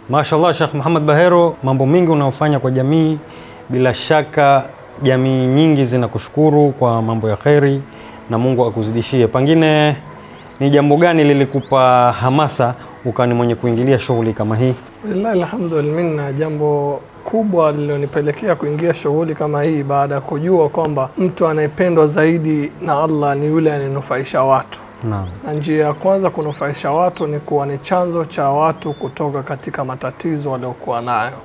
Mashallah Sheikh Muhammad Bahero, mambo mingi unaofanya kwa jamii, bila shaka jamii nyingi zinakushukuru kwa mambo ya kheri na Mungu akuzidishie. Pengine ni jambo gani lilikupa hamasa ukani mwenye kuingilia shughuli kama hii? Wallahi alhamdulillah, jambo kubwa lililonipelekea kuingia shughuli kama hii baada ya kujua kwamba mtu anayependwa zaidi na Allah ni yule anayenufaisha watu. Na njia ya kwanza kunufaisha watu ni kuwa ni chanzo cha watu kutoka katika matatizo waliokuwa nayo.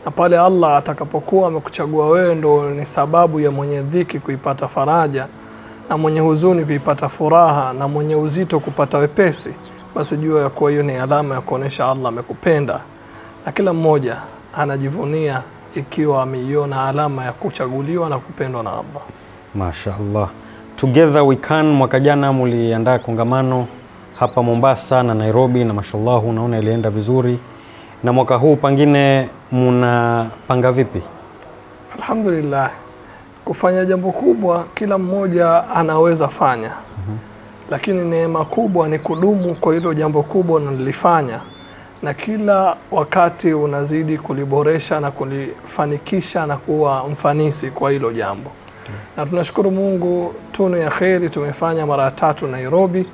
Na pale Allah atakapokuwa amekuchagua wewe ndo ni sababu ya mwenye dhiki kuipata faraja, na mwenye huzuni kuipata furaha, na mwenye uzito kupata wepesi, basi jua ya kuwa hiyo ni alama ya kuonesha Allah amekupenda. Na kila mmoja anajivunia ikiwa ameiona alama ya kuchaguliwa na kupendwa na Allah. Mashaallah. Together We Can mwaka jana muliandaa kongamano hapa Mombasa na Nairobi, na mashallah unaona ilienda vizuri. Na mwaka huu pengine mnapanga vipi? Alhamdulillah, kufanya jambo kubwa kila mmoja anaweza fanya. Lakini neema kubwa ni kudumu kwa hilo jambo kubwa unalifanya, na kila wakati unazidi kuliboresha na kulifanikisha na kuwa mfanisi kwa hilo jambo. Na tunashukuru Mungu, tunu ya kheri tumefanya mara 3 Nairobi,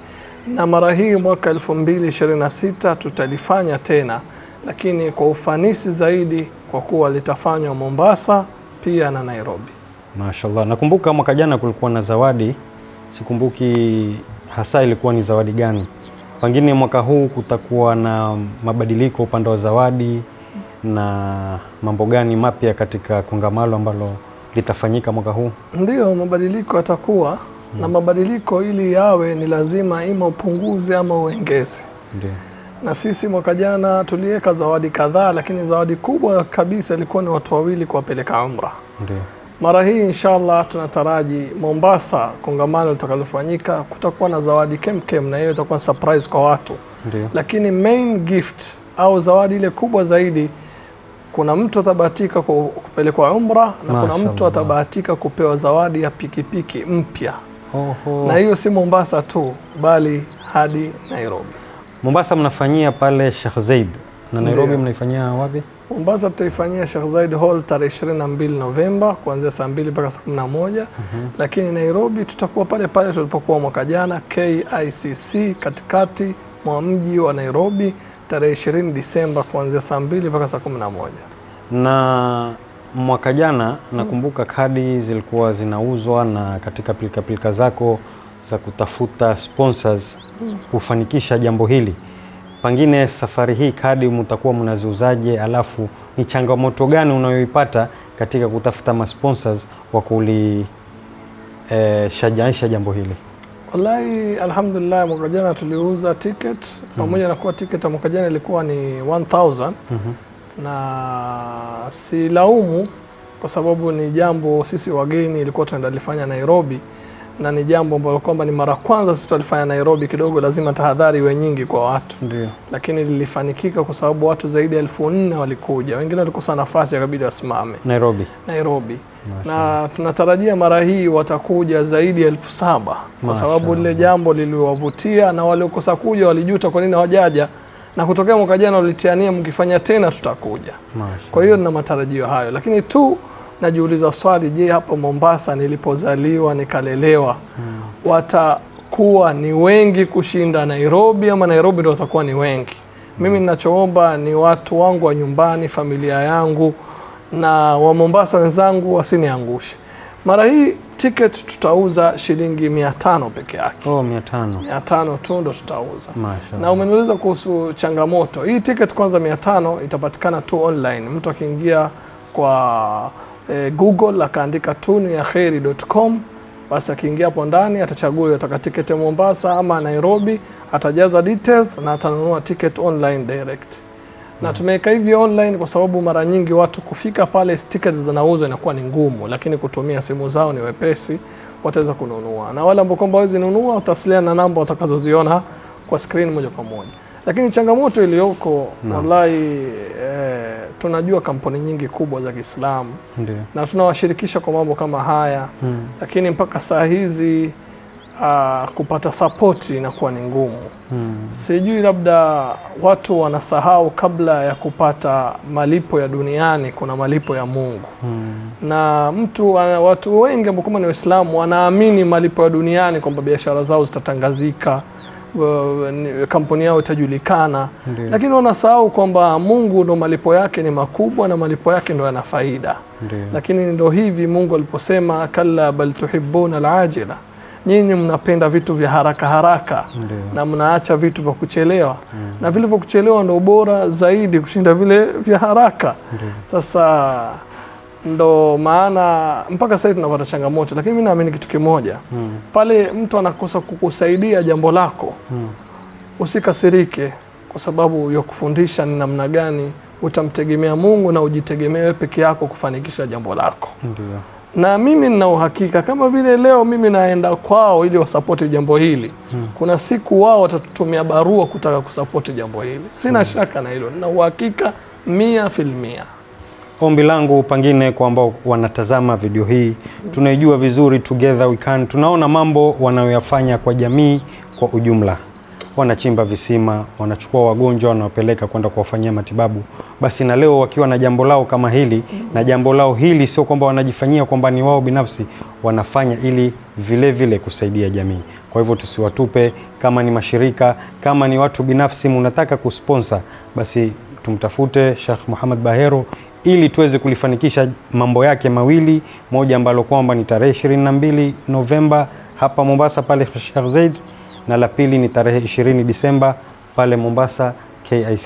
na mara hii mwaka 2026 tutalifanya tena, lakini kwa ufanisi zaidi kwa kuwa litafanywa Mombasa pia na Nairobi. Mashallah. Nakumbuka mwaka jana kulikuwa na zawadi, sikumbuki hasa ilikuwa ni zawadi gani. Pengine mwaka huu kutakuwa na mabadiliko upande wa zawadi na mambo gani mapya katika kongamano ambalo litafanyika mwaka huu? Ndiyo, mabadiliko yatakuwa na mabadiliko ili yawe ni lazima ima upunguze ama uongeze. Ndiyo. Na sisi mwaka jana tuliweka zawadi kadhaa, lakini zawadi kubwa kabisa ilikuwa ni watu wawili kuwapeleka umra. Ndiyo. Mara hii inshallah tunataraji Mombasa kongamano litakalofanyika kutakuwa na zawadi kem, na hiyo itakuwa surprise kwa watu. Ndiyo. Lakini main gift au zawadi ile kubwa zaidi, kuna mtu atabahatika kupelekwa umra na kuna mtu atabahatika kupewa zawadi ya pikipiki mpya. Na hiyo si Mombasa tu bali hadi Nairobi. Mombasa mnafanyia pale Sheikh Zayed na Nairobi mnaifanyia wapi? Mombasa tutaifanyia Sheikh Zayed Hall tarehe 22 Novemba kuanzia saa 2 mpaka saa 11. Lakini Nairobi tutakuwa pale pale tulipokuwa mwaka jana, KICC katikati mwa mji wa Nairobi tarehe 20 Disemba kuanzia saa 2 mpaka saa 11. Na mwaka jana nakumbuka kadi zilikuwa zinauzwa, na katika pilika zako za kutafuta sponsors kufanikisha jambo hili, pengine safari hii kadi mtakuwa mnaziuzaje? Alafu ni changamoto gani unayoipata katika kutafuta masponsors wa shajaisha jambo hili? Wallahi alhamdulillah, mwaka jana tuliuza ticket pamoja na kuwa ticket mwaka jana ilikuwa ni 1000. Na si laumu kwa sababu ni jambo sisi wageni ilikuwa tunaendalifanya Nairobi, na ni jambo ambalo kwamba ni mara kwanza sisi tulifanya Nairobi, kidogo lazima tahadhari iwe nyingi kwa watu. Ndiyo. Lakini lilifanikika kwa sababu watu zaidi ya 4000 walikuja, wengine walikosa nafasi yakabidi wasimame Nairobi. Na tunatarajia mara hii watakuja zaidi ya 7000 kwa sababu lile jambo liliwavutia, na waliokosa kuja walijuta kwa nini hawajaja, na kutokea mwaka jana walitiania mkifanya tena tutakuja. Kwa hiyo nina matarajio hayo, lakini tu najiuliza swali, je, hapa Mombasa nilipozaliwa nikalelewa watakuwa ni wengi kushinda Nairobi ama Nairobi ndio watakuwa ni wengi? Mimi ninachoomba ni watu wangu wa nyumbani, familia yangu na wa Mombasa wenzangu wasiniangushe. Mara hii ticket tutauza shilingi 500 peke yake. 500 tu ndo tutauza. Na umeniuliza kuhusu changamoto. Hii ticket kwanza 500 itapatikana tu online. Mtu akiingia kwa Google akaandika tunuyakheri.com, basi akiingia hapo ndani atachagua ataka ticket ya Mombasa ama Nairobi, atajaza details na atanunua ticket online direct. Na tumeweka hivi online kwa sababu mara nyingi watu kufika pale tickets zinauzwa inakuwa ni ngumu, lakini kutumia simu zao ni wepesi, wataweza kununua. Na wale ambao kwamba hawezi nunua utawasiliana na namba watakazoziona kwa screen moja kwa moja. Lakini changamoto iliyoko wallahi, tunajua kampuni nyingi kubwa za Kiislamu na tunawashirikisha kwa mambo kama haya, lakini mpaka saa hizi kupata sapoti inakuwa ni ngumu. Sijui labda watu wanasahau kabla ya kupata malipo ya duniani kuna malipo ya Mungu. Na watu wengi ambao kama ni Waislamu wanaamini malipo ya duniani kwamba biashara zao zitatangazika, kampuni yao itajulikana. Lakini wanasahau kwamba Mungu ndo malipo yake ni makubwa na malipo yake ndo yana faida. Lakini ndo hivi Mungu aliposema kalla bal tuhibbuna al-ajila, nyinyi mnapenda vitu vya haraka haraka. Na mnaacha vitu vya kuchelewa. Na vile vya kuchelewa ndo bora zaidi kushinda vile vya haraka. Sasa ndo maana mpaka sasa tunapata changamoto, lakini mimi naamini kitu kimoja. Pale mtu anakosa kukusaidia jambo lako, usikasirike, kwa sababu ya kufundisha ni namna gani utamtegemea Mungu na ujitegemee peke yako kufanikisha jambo lako. Na mimi nina uhakika kama vile leo mimi naenda kwao ili wasapoti jambo hili, kuna siku wao watatutumia barua kutaka kusapoti jambo hili. Sina shaka na hilo, nina uhakika 100%. Ombi langu pengine kwa ambao wanatazama video hii, tunaijua vizuri Together We Can, tunaona mambo wanayoyafanya kwa jamii kwa ujumla. Wanachimba visima, wanachukua wagonjwa, wanawapeleka kwenda kuwafanyia matibabu. Basi na leo wakiwa na jambo lao kama hili, na jambo lao hili sio kwamba wanajifanyia kwamba ni wao binafsi, wanafanya ili vile vile kusaidia jamii. Kwa hivyo tusiwatupe. Kama ni mashirika, kama ni watu binafsi mnataka kusponsor, basi tumtafute Sheikh Muhammad Bahero ili tuweze kulifanikisha mambo yake mawili, moja ambalo kwamba ni tarehe 22 Novemba hapa Mombasa pale Sheikh Zayed, na la pili ni tarehe 20 Disemba pale Mombasa KICC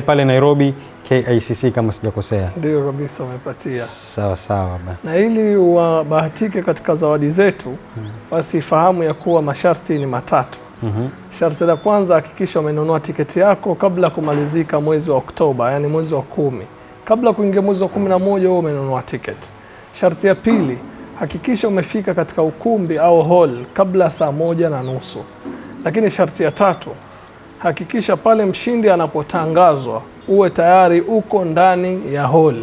pale Nairobi KICC kama sijakosea. Ndio kabisa, umepatia. Sawa. Na ili wabahatike katika zawadi zetu, basi fahamu ya kuwa masharti ni matatu. Sharti la kwanza, hakikisha umenunua tiketi yako kabla kumalizika mwezi wa Oktoba, yani mwezi wa 10. Kabla kuingia mwezi wa 11 wewe umenunua tiketi. Sharti ya pili, hakikisha umefika katika ukumbi au hall kabla saa 1:30. Lakini sharti ya tatu, hakikisha pale mshindi anapotangazwa uwe tayari uko ndani ya hall.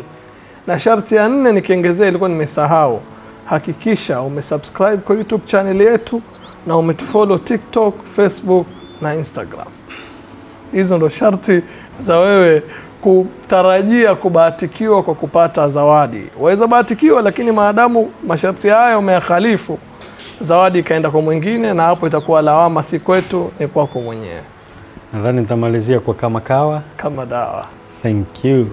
Na sharti ya 4 nikiongezea, ilikuwa nimesahau, hakikisha umesubscribe kwa YouTube channel yetu na umetufollow TikTok, Facebook na Instagram. Hizo ndo sharti za wewe kutarajia kubahatikiwa kwa kupata zawadi. Waweza bahatikiwa, lakini maadamu masharti haya umeyakhalifu, zawadi ikaenda kwa mwingine, na hapo itakuwa lawama si kwetu, ni kwako mwenyewe. Nadhani nitamalizia kwa kama dawa. Thank you.